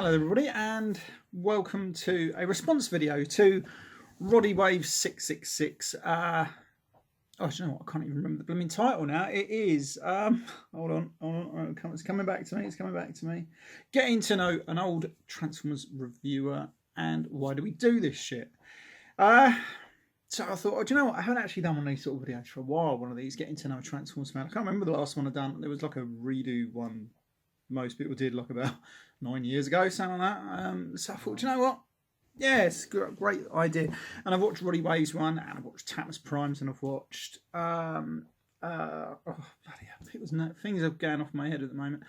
Hello everybody and welcome to a response video to Roddy Wave 666. Do you know what? I can't even remember the blooming title now. It is, hold on, it's coming back to me. Getting to know an old Transformers reviewer and why do we do this shit? So I thought, do you know what? I haven't actually done one of these sort of videos for a while, one of these getting to know a Transformers fan. I can't remember the last one I've done. There was like a redo one most people did like about 9 years ago, something like that. So I thought, do you know what? Yeah, it's a great idea. And I've watched Roddy Wave's one, and I've watched Tamus Prime's, and I've watched bloody hell, things are going off my head at the moment.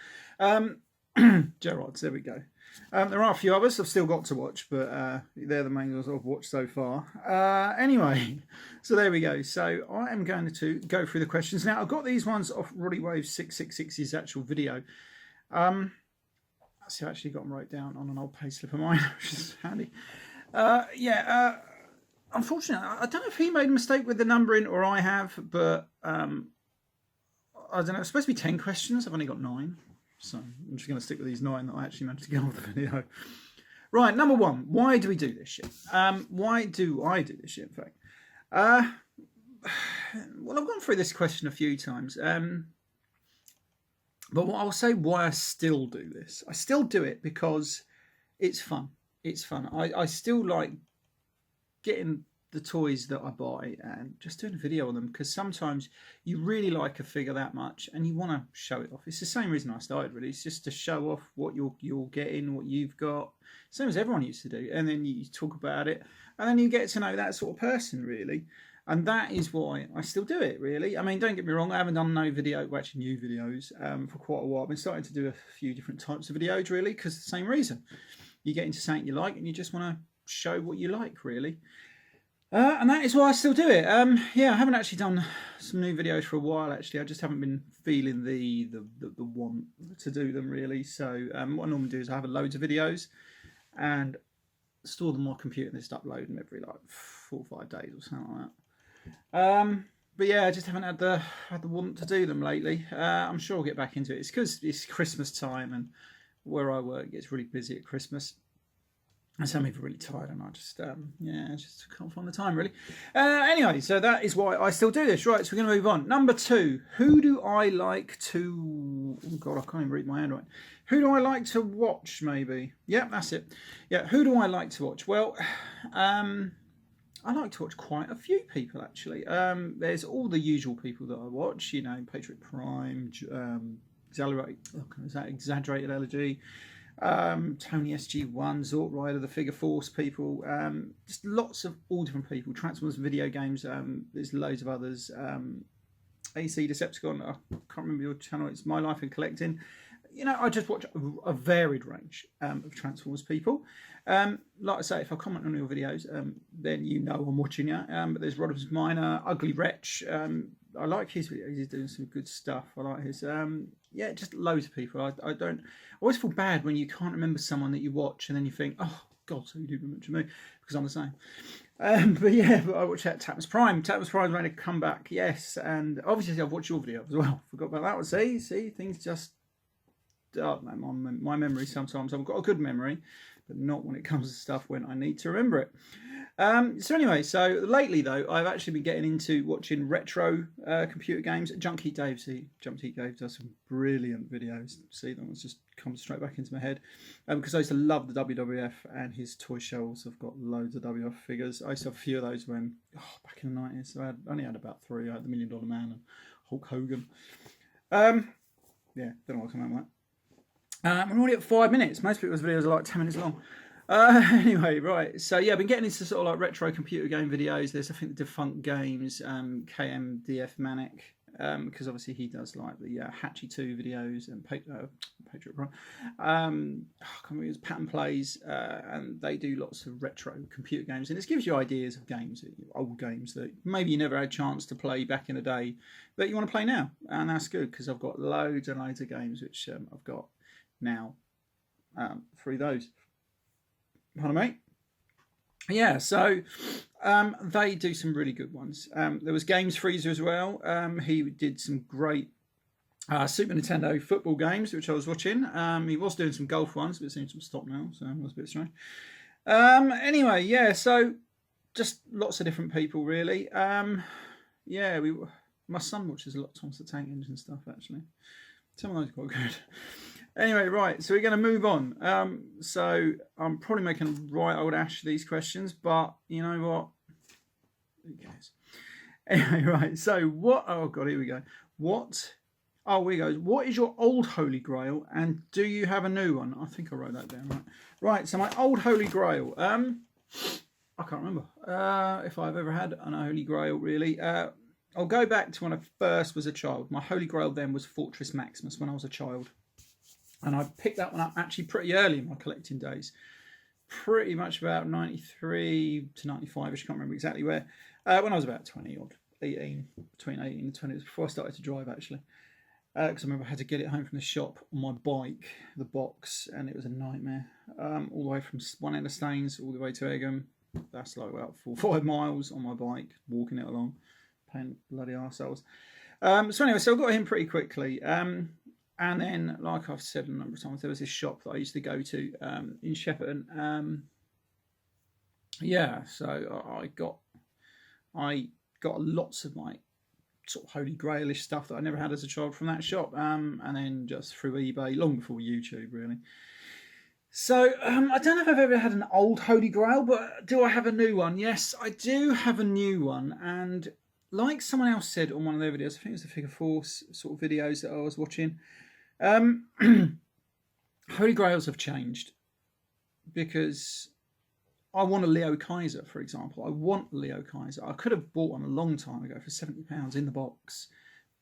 Gerard's, there we go. There are a few others I've still got to watch, but they're the main ones I've watched so far. Anyway, so there we go. So I am going to go through the questions. Now, I've got these ones off Roddy Wave 666's actual video. So I actually got them right down on an old payslip of mine, which is handy. Unfortunately, I don't know if he made a mistake with the numbering or I have, but I don't know. It's supposed to be 10 questions. I've only got 9. So I'm just going to stick with these 9 that I actually managed to get off the video. Right, number 1. Why do we do this shit? Why do I do this shit, in fact? Well, I've gone through this question a few times. But I'll say why I still do this. I still do it because it's fun. It's fun. I still like getting the toys that I buy and just doing a video on them, because sometimes you really like a figure that much and you want to show it off. It's the same reason I started, really. It's just to show off what you're getting, what you've got. Same as everyone used to do. And then you talk about it and then you get to know that sort of person, really. And that is why I still do it, really. I mean, don't get me wrong, I haven't done new videos for quite a while. I've been starting to do a few different types of videos, really, because the same reason. You get into something you like and you just want to show what you like, really. And that is why I still do it. Yeah, I haven't actually done some new videos for a while, actually. I just haven't been feeling the want to do them, really. So what I normally do is I have loads of videos and store them on my computer and just upload them every like 4 or 5 days or something like that. But yeah, I just haven't had the want to do them lately. I'm sure I'll get back into it. It's because it's Christmas time and where I work it gets really busy at Christmas. And some people are really tired and I just just can't find the time, really. Anyway, so that is why I still do this. Right, so we're going to move on. Number 2, who do I like to... Oh God, I can't even read my handwriting. Who do I like to watch, maybe? Yeah, that's it. Yeah, who do I like to watch? Well, I like to watch quite a few people, actually. There's all the usual people that I watch, you know, Patriot Prime, Exaggerated Elegy, Tony SG1, Zort Rider, the Figure Force people, just lots of all different people. Transformers video games, there's loads of others. AC Decepticon, I can't remember your channel, it's My Life in Collecting. You know, I just watch a varied range of Transformers people. Like I say, if I comment on your videos, then you know I'm watching you. But there's Rodimus Minor, Ugly Wretch. I like his videos. He's doing some good stuff. I like his. Yeah, just loads of people. I always feel bad when you can't remember someone that you watch and then you think, oh God, so you do mention me, because I'm the same. But I watched that Tamus Prime. Tamus Prime's made a comeback, yes. And obviously I've watched your video as well. Forgot about that one. See, things just... Oh, man, my memory sometimes, I've got a good memory, but not when it comes to stuff when I need to remember it. So anyway, so lately though, I've actually been getting into watching retro computer games. Junkie Dave does some brilliant videos. See, that one's just come straight back into my head. Because I used to love the WWF and his toy shelves. I've got loads of WWF figures. I used to have a few of those back in the 90s. So I only had about 3. I had the $1 Million Man and Hulk Hogan. Yeah, don't know what I come out with that. I'm already at 5 minutes. Most people's videos are like 10 minutes long. Anyway, right. So yeah, I've been getting into sort of like retro computer game videos. There's, I think, the Defunct Games, KMDF Manic, because obviously he does like the Hatchy 2 videos and Patriot Prime. I can't remember, it's Pattern Plays, and they do lots of retro computer games, and it gives you ideas of games, old games that maybe you never had a chance to play back in the day, that you want to play now, and that's good because I've got loads and loads of games which I've got now through those. Pardon me. Yeah, so they do some really good ones. There was Games Freezer as well. He did some great Super Nintendo football games, which I was watching. He was doing some golf ones, but it seems to stop now, so it was a bit strange. Anyway, yeah, so just lots of different people, really. Yeah, my son watches a lot of Thomas the Tank Engine stuff, actually. Some of those are quite good. Anyway, right, so we're going to move on. So I'm probably making a right old ash these questions, but you know what? Who cares? Anyway, right, so what? Oh, God, here we go. What? Oh, here goes. What is your old Holy Grail, and do you have a new one? I think I wrote that down, right? Right, so my old Holy Grail. I can't remember if I've ever had an Holy Grail, really. I'll go back to when I first was a child. My Holy Grail then was Fortress Maximus when I was a child. And I picked that one up actually pretty early in my collecting days. Pretty much about 93 to 95-ish, can't remember exactly where. When I was about 20 or 18, between 18 and 20, it was before I started to drive actually. Because I remember I had to get it home from the shop on my bike, the box, and it was a nightmare. All the way from one end of Staines all the way to Egham. That's like about 4 or 5 miles on my bike, walking it along. Paying bloody arseholes. So anyway, so I got him pretty quickly. And then, like I've said a number of times, there was this shop that I used to go to in Shepperton. Yeah, so I got lots of my sort of Holy Grailish stuff that I never had as a child from that shop. And then just through eBay, long before YouTube, really. So I don't know if I've ever had an old Holy Grail, but do I have a new one? Yes, I do have a new one. And like someone else said on one of their videos, I think it was the Figure 4 sort of videos that I was watching, Holy Grails have changed because I want a Leo Kaiser, for example. I want Leo Kaiser. I could have bought one a long time ago for £70 in the box,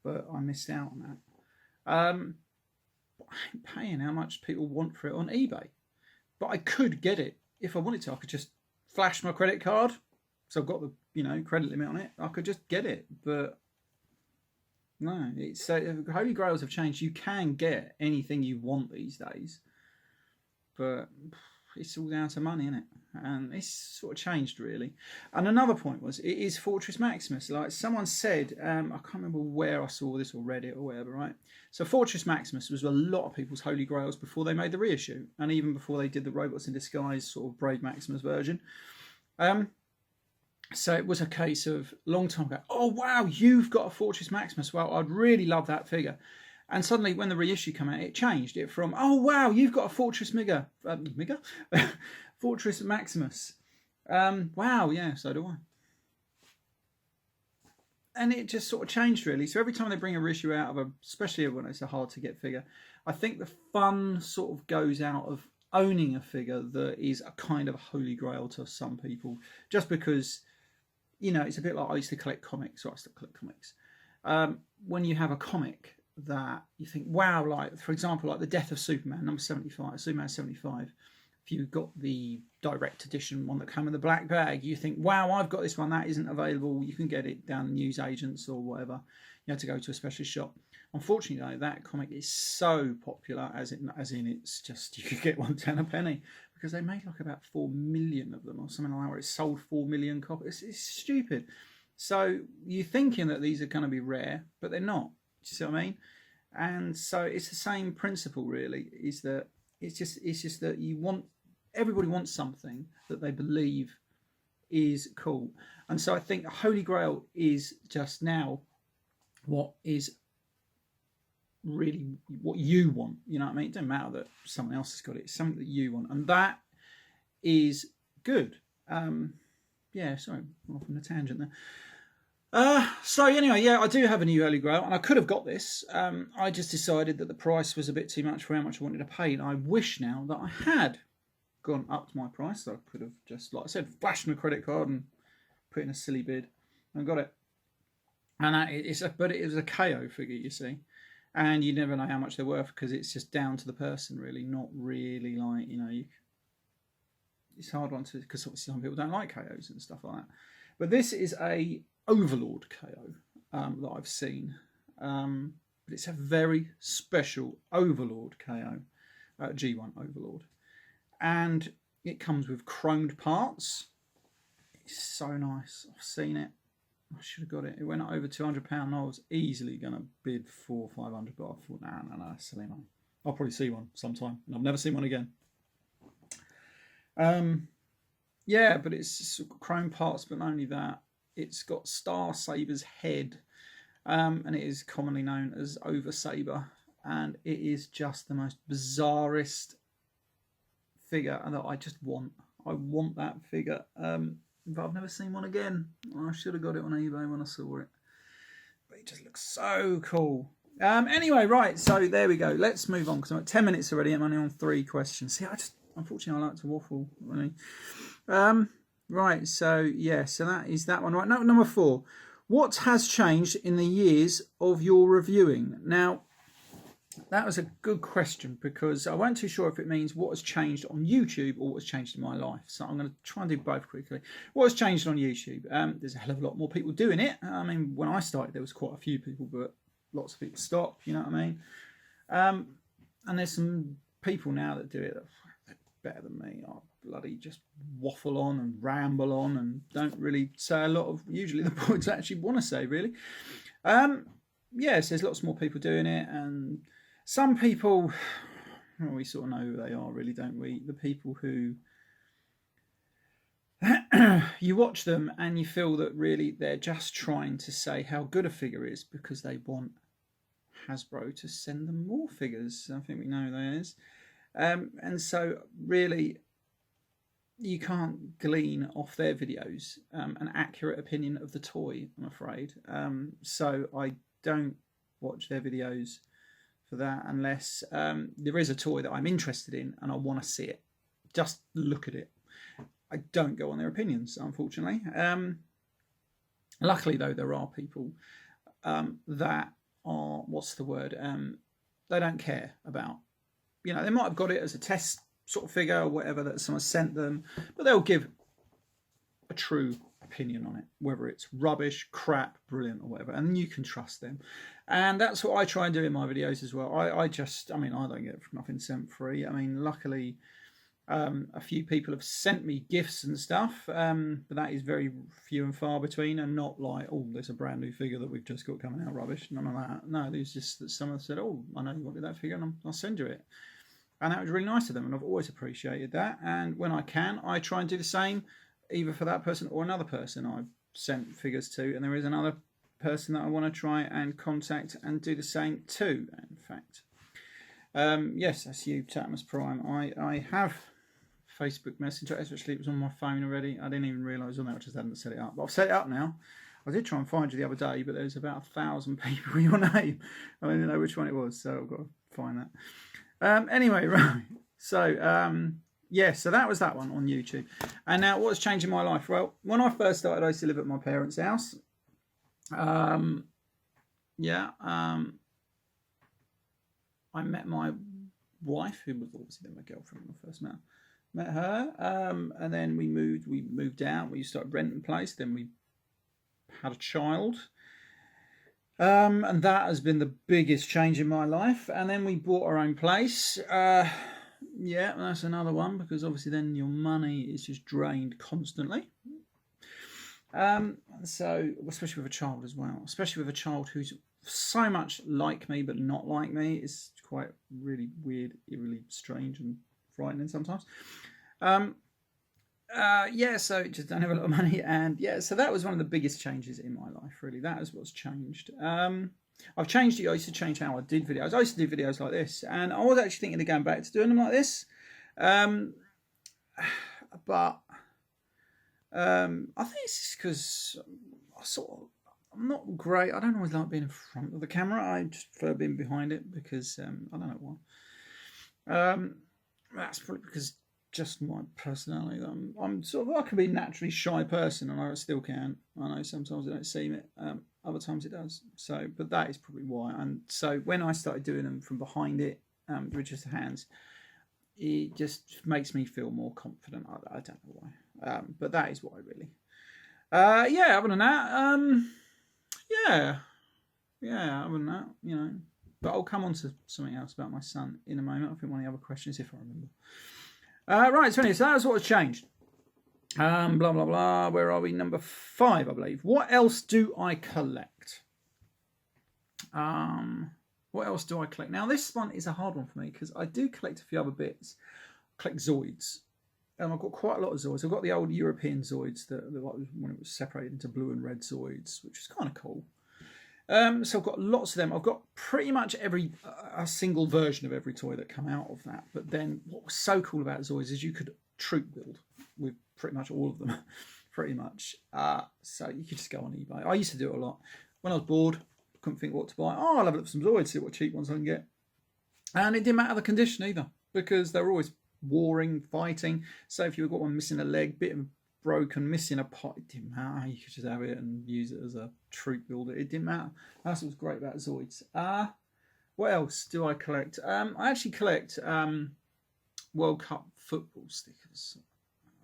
but I missed out on that. I ain't paying how much people want for it on eBay. But I could get it if I wanted to. I could just flash my credit card, so I've got the credit limit on it. I could just get it, but no. It's Holy Grails have changed. You can get anything you want these days, but it's all down to money, isn't it? And it's sort of changed really. And another point was, it is Fortress Maximus. Like someone said, I can't remember where I saw this or read it or whatever, right? So Fortress Maximus was a lot of people's Holy Grails before they made the reissue, and even before they did the Robots in Disguise sort of Brave Maximus version. So it was a case of long time ago, oh wow, you've got a Fortress Maximus. Well, I'd really love that figure. And suddenly when the reissue came out, it changed it from, oh wow, you've got a Fortress Fortress Maximus. Wow, yeah, so do I. And it just sort of changed really. So every time they bring a reissue out of especially when it's a hard to get figure, I think the fun sort of goes out of owning a figure that is a kind of Holy Grail to some people, just because, it's a bit like I used to collect comics, or I still collect comics. When you have a comic that you think, wow, like for example, like the Death of Superman, number 75, Superman 75. If you got the direct edition one that came in the black bag, you think, wow, I've got this one, that isn't available. You can get it down the news agents or whatever. You have to go to a specialist shop. Unfortunately, though, that comic is so popular, as in it's just, you could get one 10 a penny, because they made like about 4 million of them or something like that, where it sold 4 million copies. It's stupid. So you're thinking that these are going to be rare, but they're not. Do you see what I mean? And so it's the same principle, really, is that it's just that everybody wants something that they believe is cool. And so I think Holy Grail is just now what is really what you want. You know what I mean? It doesn't matter that someone else has got it. It's something that you want. And that is good. Yeah, sorry, I'm off on a tangent there. So anyway, yeah, I do have a new Holy Grail, and I could have got this. I just decided that the price was a bit too much for how much I wanted to pay, and I wish now that I had gone up to my price. So I could have just, like I said, flashed my credit card and put in a silly bid and got it. And but it was a KO figure, you see, and you never know how much they're worth because it's just down to the person, really, not really like it's a hard one to, because obviously some people don't like KOs and stuff like that. But this is a Overlord KO that I've seen, but it's a very special Overlord KO, G1 Overlord, and it comes with chromed parts. It's so nice. I've seen it. I should have got it. It went over £200. I was easily going to bid for 500, but I thought, no, silly money. I'll probably see one sometime, and I've never seen one again. Yeah, but it's got chrome parts, but not only that, it's got Star Saber's head, and it is commonly known as Oversaber, and it is just the most bizarrest figure that I just want. I want that figure, but I've never seen one again. I should have got it on eBay when I saw it, but it just looks so cool. Anyway, right, so there we go. Let's move on, because I'm at 10 minutes already. I'm only on 3 questions. See, unfortunately, I like to waffle, really. Right, so yeah, so that is that one. Right, number 4. What has changed in the years of your reviewing? Now, that was a good question, because I wasn't too sure if it means what has changed on YouTube or what has changed in my life. So I'm going to try and do both quickly. What has changed on YouTube? There's a hell of a lot more people doing it. I mean, when I started, there was quite a few people, but lots of people stopped, you know what I mean? And there's some people now that do it that are better than me. I bloody just waffle on and ramble on and don't really say a lot of usually the points I actually want to say, really. Yes, there's lots more people doing it, and some people, well, we sort of know who they are, really, don't we? The people who you watch them and you feel that really they're just trying to say how good a figure is because they want Hasbro to send them more figures. I think we know that is. And so really you can't glean off their videos an accurate opinion of the toy, I'm afraid. So I don't watch their videos for that unless there is a toy that I'm interested in and I want to see it. Just look at it. I don't go on their opinions, unfortunately. Luckily, though, there are people that are, what's the word? They don't care about, you know, they might have got it as a test sort of figure or whatever that someone sent them, but they'll give a true opinion on it, whether it's rubbish, crap, brilliant, or whatever, and you can trust them. And that's what I try and do in my videos as well. I mean, I don't get nothing sent free. I mean, luckily, a few people have sent me gifts and stuff, but that is very few and far between, and not like, oh, there's a brand new figure that we've just got coming out, rubbish, none of that. No, there's just that someone said, oh, I know you wanted that figure, and I'll send you it. And that was really nice of them, and I've always appreciated that. And when I can, I try and do the same, either for that person or another person I've sent figures to, and there is another person that I want to try and contact and do the same to, in fact. Yes, that's you, Tatmus Prime. I have Facebook Messenger. Actually, it was on my phone already. I didn't even realise on there. I just hadn't set it up. But I've set it up now. I did try and find you the other day, but there's about 1,000 people with your name. I didn't know which one it was, so I've got to find that. Anyway, right. So, yeah, so that was that one on YouTube. And now, what's changed in my life? Well, when I first started, I used to live at my parents' house. I met my wife, who was obviously then my girlfriend when I first met her, and then we moved out. We started renting a place. Then we had a child, and that has been the biggest change in my life. And then we bought our own place. Yeah, that's another one, because obviously then your money is just drained constantly. So especially with a child as well, especially with a child who's so much like me but not like me, it's quite really weird, really strange and frightening sometimes. Yeah, so just don't have a lot of money, and yeah, so that was one of the biggest changes in my life, really. That is what's changed. I've changed it. I used to change how I did videos. I used to do videos like this, and I was actually thinking of going back to doing them like this, but I think it's because I'm not great. I don't always like being in front of the camera. I just prefer being behind it because I don't know why. That's probably because just my personality. I'm sort of, I can be a naturally shy person, and I still can. I know sometimes it don't seem it. Other times it does. So, but that is probably why. And so when I started doing them from behind it, with just the hands, it just makes me feel more confident. I don't know why. But that is why, really. Yeah. Other than that, yeah. Other than that, you know. But I'll come on to something else about my son in a moment. I think one of the other questions, if I remember. Right. So anyway, so that's what has changed. Blah, blah, blah. Where are we? Number 5, I believe. What else do I collect? What else do I collect? Now, this one is a hard one for me because I do collect a few other bits. I collect Zoids. I've got quite a lot of Zoids. I've got the old European Zoids that when it was separated into blue and red Zoids, which is kind of cool. So I've got lots of them. I've got pretty much a single version of every toy that come out of that. But then what was so cool about Zoids is you could troop build with pretty much all of them, pretty much. So you could just go on eBay. I used to do it a lot. When I was bored, couldn't think what to buy. I'll have a look for some Zoids, see what cheap ones I can get. And it didn't matter the condition either, because they were always warring, fighting. So if you got one missing a leg, bit of broken, missing a pot, it didn't matter. You could just have it and use it as a troop builder. It didn't matter. That's what was great about Zoids. What else do I collect? I actually collect World Cup football stickers.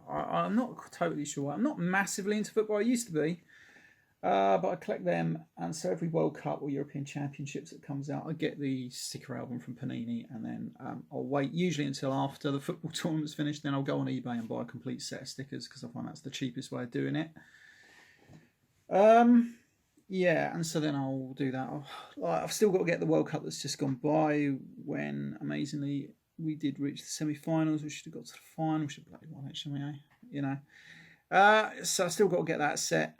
I'm not totally sure. I'm not massively into football. I used to be. But I collect them, and so every World Cup or European Championships that comes out, I get the sticker album from Panini, and then I'll wait usually until after the football tournament's finished. Then I'll go on eBay and buy a complete set of stickers because I find that's the cheapest way of doing it. Yeah, and so then I'll do that. I've still got to get the World Cup that's just gone by, when amazingly we did reach the semi-finals. We should have got to the final. We should have bloody won it, shouldn't we? You know. So I still got to get that set.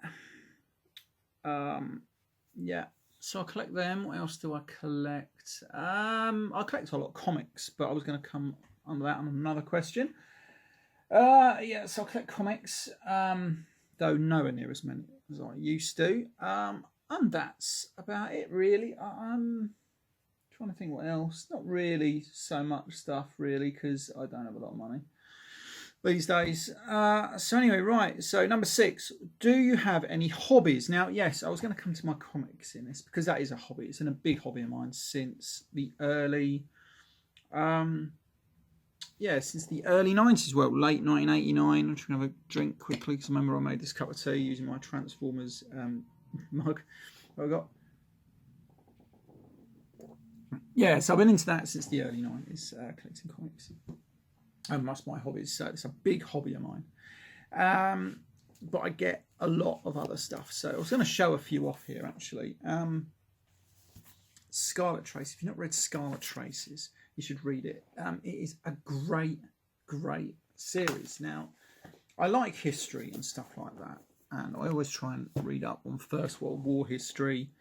Yeah, so I collect them. What else do I collect? I collect a lot of comics, but I was going to come on that on another question. Yeah, so I collect comics, though nowhere near as many as I used to. And that's about it, really. I'm trying to think what else. Not really so much stuff, really, because I don't have a lot of money these days. So anyway, right, so number 6, do you have any hobbies? Now, yes, I was going to come to my comics in this, because that is a hobby. It's been a big hobby of mine since the early since the early 90s, well, late 1989. I'm just going to have a drink quickly, because I remember I made this cup of tea using my Transformers mug I got. Yeah, so I've been into that since the early 90s, collecting comics. And that's my hobby. So it's a big hobby of mine. But I get a lot of other stuff. So I was going to show a few off here, actually. Scarlet Trace. If you've not read Scarlet Traces, you should read it. It is a great, great series. Now, I like history and stuff like that. And I always try and read up on First World War history.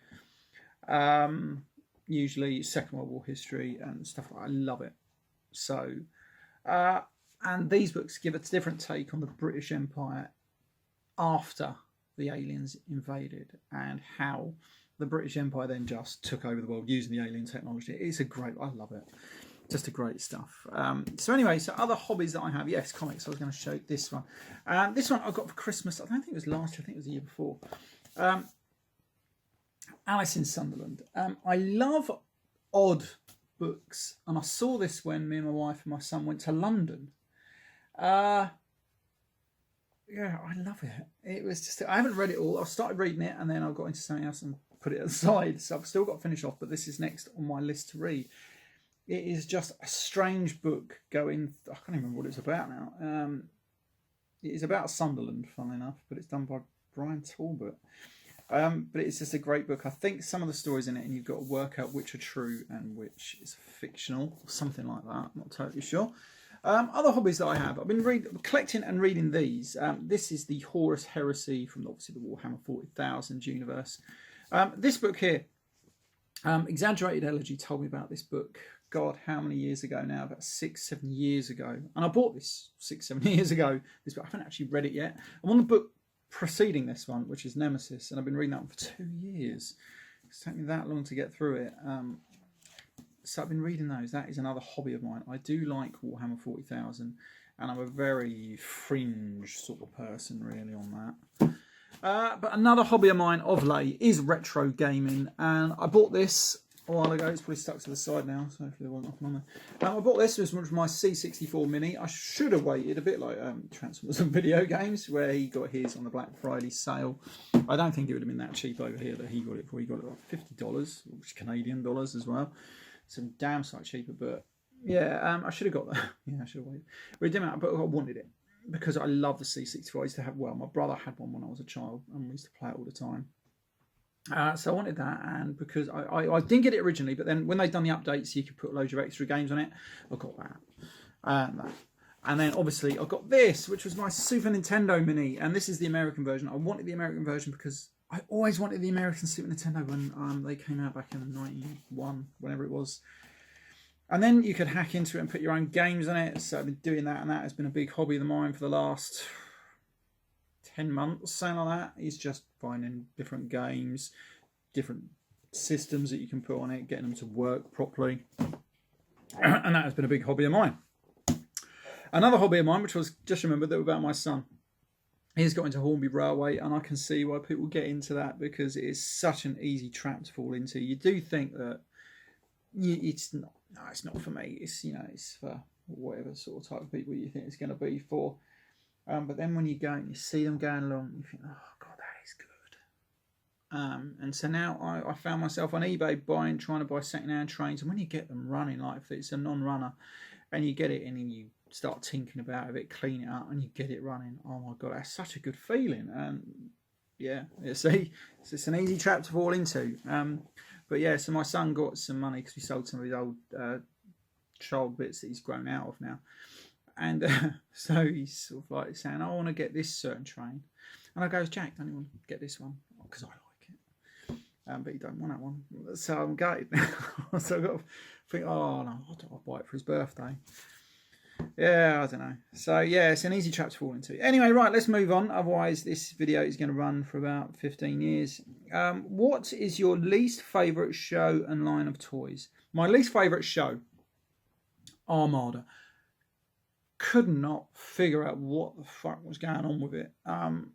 Usually Second World War history and stuff like that. I love it. So... and these books give a different take on the British Empire after the aliens invaded, and how the British Empire then just took over the world using the alien technology. It's a great, I love it. Just a great stuff. So anyway, so other hobbies that I have, yes, comics. I was going to show this one. This one I got for Christmas. I don't think it was last year. I think it was the year before. Alice in Sunderland. I love odd books, and I saw this when me and my wife and my son went to London. Yeah, I love it. It was just, I haven't read it all. I started reading it and then I got into something else and put it aside, so I've still got to finish off, but this is next on my list to read. It is just a strange book going, I can't even remember what it's about now. It is about Sunderland, funnily enough, but it's done by Brian Talbot. But it's just a great book. I think some of the stories in it, and you've got to work out which are true and which is fictional, or something like that. I'm not totally sure. Other hobbies that I have, I've been collecting and reading these. This is the Horus Heresy from obviously the Warhammer 40,000 universe. This book here, Exaggerated Elegy told me about this book. God, how many years ago now? About 6-7 years ago. And I bought this 6-7 years ago. This book, I haven't actually read it yet. I'm on the book preceding this one, which is Nemesis, and I've been reading that one for 2 years. It's taken me that long to get through it. So I've been reading those. That is another hobby of mine. I do like Warhammer 40,000, and I'm a very fringe sort of person, really, on that. But another hobby of mine of late is retro gaming, and I bought this a while ago. It's probably stuck to the side now, so hopefully there wasn't nothing on there. I bought this was my C64 Mini. I should have waited, a bit like Transformers and video games, where he got his on the Black Friday sale. I don't think it would have been that cheap over here that he got it for. He got it like $50, which is Canadian dollars as well. Some damn sight cheaper, but yeah, I should have got that. Yeah, I should have waited. But it didn't matter, but I wanted it. because I love the C64. I used to have, well, my brother had one when I was a child, and we used to play it all the time. So I wanted that, and because I didn't get it originally, but then when they'd done the updates, you could put loads of extra games on it. I got that. And then obviously I got this, which was my Super Nintendo Mini, and this is the American version. I wanted the American version because I always wanted the American Super Nintendo when they came out back in '91, whenever it was. And then you could hack into it and put your own games on it. So I've been doing that, and that has been a big hobby of mine for the last 10 months, something like that. Is just finding different games, different systems that you can put on it, getting them to work properly. And that has been a big hobby of mine. Another hobby of mine, which was just remembered, that about my son. He's got into Holmby Broadway, and I can see why people get into that, because it is such an easy trap to fall into. You do think that it's not. No, it's not for me. It's, it's for whatever sort of type of people you think it's going to be for. But then when you go and you see them going along, you think, oh God, that is good. And so now I found myself on eBay trying to buy second-hand trains, and when you get them running, like if it's a non-runner, and you get it and you start tinkering about it, clean it up, and you get it running, oh my God, that's such a good feeling. And yeah, it's an easy trap to fall into. But yeah, so my son got some money because we sold some of his old child bits that he's grown out of now. And so he's sort of like saying, I want to get this certain train. And I goes, Jack, don't you want to get this one? Because I like it. But he don't want that one. So I'm gutted now. So I've got to think, oh no, I'll buy it for his birthday. Yeah, I don't know. So yeah, it's an easy trap to fall into. Anyway, right, let's move on. Otherwise, this video is going to run for about 15 years. What is your least favourite show and line of toys? My least favourite show, Armada. Could not figure out what the fuck was going on with it. And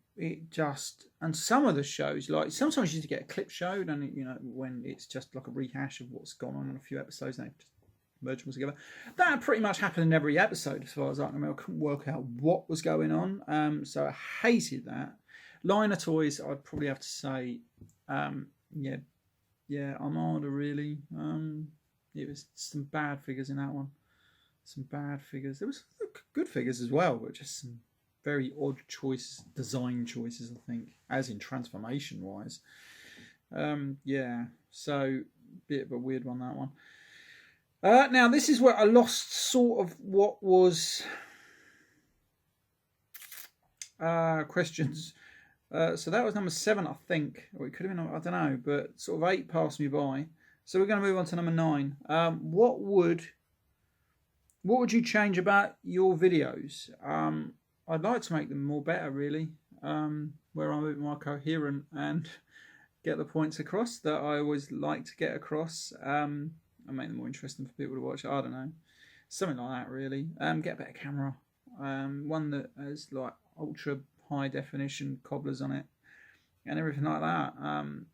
some of the shows, like sometimes you used to get a clip showed, and when it's just like a rehash of what's gone on in a few episodes, and they just merge them together. That pretty much happened in every episode, as far as I can remember. I couldn't work out what was going on, so I hated that. Line of toys, I'd probably have to say, Armada really. It was some bad figures in that one. Some bad figures. There was good figures as well, but just some very odd choices, design choices, I think, as in transformation wise. So bit of a weird one, that one. Now this is where I lost sort of what was questions. So that was number 7, I think, or it could have been, I don't know, but sort of 8 passed me by. So we're going to move on to number 9. What would you change about your videos? I'd like to make them more better, really, where I'm a bit more coherent and get the points across that I always like to get across, and make them more interesting for people to watch. I don't know, something like that, really. Get a better camera, one that has like ultra high definition cobblers on it and everything like that, and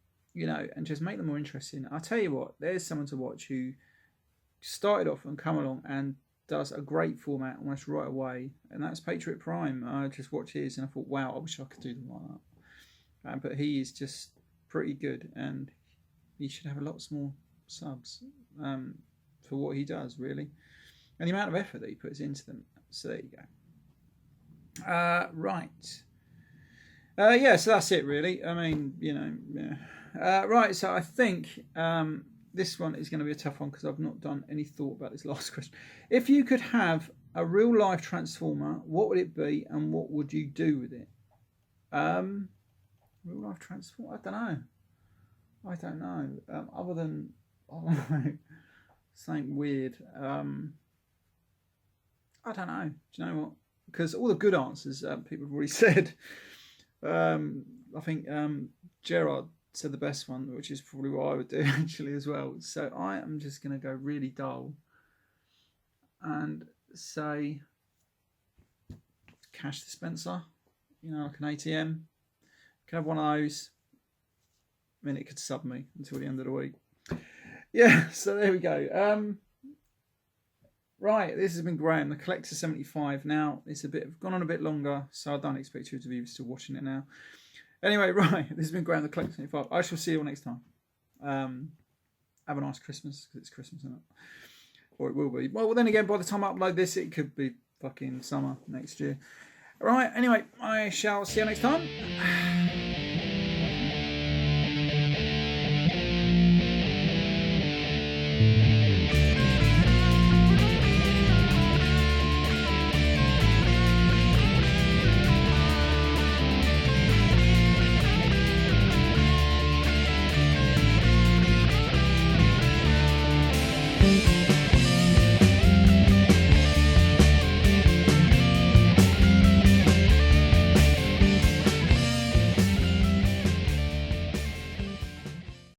just make them more interesting. I'll tell you what, there's someone to watch who started off and come along and does a great format almost right away, and that's Patriot Prime. I just watched his and I thought, wow, I wish I could do them like that. But he is just pretty good, and he should have lots more subs for what he does, really, and the amount of effort that he puts into them. So there you go. Right. So that's it, really. I mean, right, so I think this one is going to be a tough one because I've not done any thought about this last question. If you could have a real life transformer, what would it be, and what would you do with it? Real life transformer? I don't know. Other than, I don't know, something weird. I don't know. Do you know what? Because all the good answers people have already said. I think Gerard said the best one, which is probably what I would do actually as well. So I am just going to go really dull and say cash dispenser, like an ATM. Can have one of those. I mean, it could sub me until the end of the week. Yeah, so there we go. Right, this has been Graham, the Collector 75. Now it's gone on a bit longer, so I don't expect you to be still watching it now. Anyway, right, this has been Graham, the Collector 75. I shall see you all next time. Have a nice Christmas, because it's Christmas, isn't it? Or it will be. Well, then again, by the time I upload this, it could be fucking summer next year. Right, anyway, I shall see you next time.